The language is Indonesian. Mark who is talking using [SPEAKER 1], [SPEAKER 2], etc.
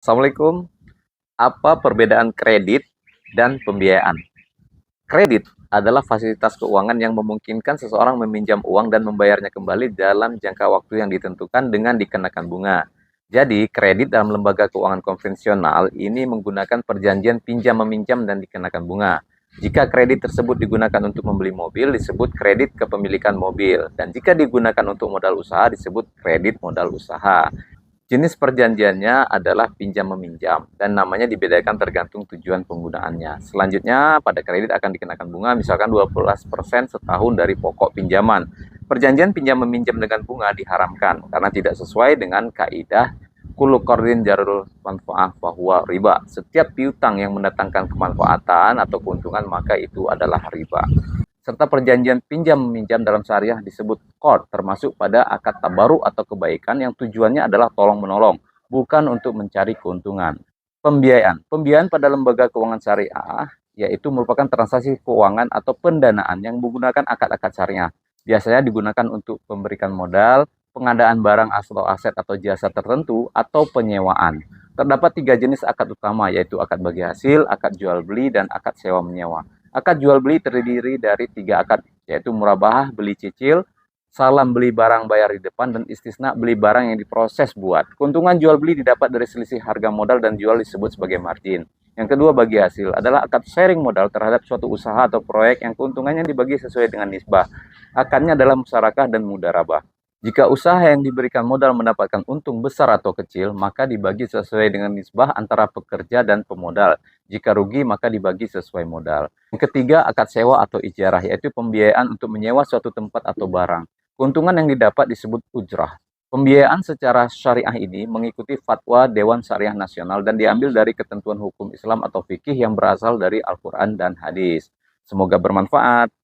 [SPEAKER 1] Assalamualaikum. Apa perbedaan kredit dan pembiayaan? Kredit adalah fasilitas keuangan yang memungkinkan seseorang meminjam uang dan membayarnya kembali dalam jangka waktu yang ditentukan dengan dikenakan bunga. Jadi, kredit dalam lembaga keuangan konvensional ini menggunakan perjanjian pinjam-meminjam dan dikenakan bunga. Jika kredit tersebut digunakan untuk membeli mobil, disebut kredit kepemilikan mobil. Dan jika digunakan untuk modal usaha, disebut kredit modal usaha. Jenis perjanjiannya adalah pinjam-meminjam dan namanya dibedakan tergantung tujuan penggunaannya. Selanjutnya, pada kredit akan dikenakan bunga misalkan 12% setahun dari pokok pinjaman. Perjanjian pinjam-meminjam dengan bunga diharamkan karena tidak sesuai dengan kaidah kullu qardin jarul manfaah fahuwa riba. Setiap piutang yang mendatangkan kemanfaatan atau keuntungan maka itu adalah riba. Serta perjanjian pinjam-meminjam dalam syariah disebut qard, termasuk pada akad tabaru atau kebaikan yang tujuannya adalah tolong-menolong, bukan untuk mencari keuntungan. Pembiayaan. Pembiayaan pada lembaga keuangan syariah yaitu merupakan transaksi keuangan atau pendanaan yang menggunakan akad-akad syariah. Biasanya digunakan untuk memberikan modal, pengadaan barang atau aset atau jasa tertentu, atau penyewaan. Terdapat 3 jenis akad utama, yaitu akad bagi hasil, akad jual beli, dan akad sewa menyewa. Akad jual beli terdiri dari 3 akad, yaitu murabahah, beli cicil, salam beli barang bayar di depan, dan istisna beli barang yang diproses buat. Keuntungan jual beli didapat dari selisih harga modal dan jual disebut sebagai margin. Yang kedua bagi hasil adalah akad sharing modal terhadap suatu usaha atau proyek yang keuntungannya dibagi sesuai dengan nisbah. Akadnya adalah musyarakah dan mudarabah. Jika usaha yang diberikan modal mendapatkan untung besar atau kecil, maka dibagi sesuai dengan nisbah antara pekerja dan pemodal. Jika rugi, maka dibagi sesuai modal. Yang ketiga, akad sewa atau ijarah, yaitu pembiayaan untuk menyewa suatu tempat atau barang. Keuntungan yang didapat disebut ujrah. Pembiayaan secara syariah ini mengikuti fatwa Dewan Syariah Nasional dan diambil dari ketentuan hukum Islam atau fikih yang berasal dari Al-Quran dan hadis. Semoga bermanfaat.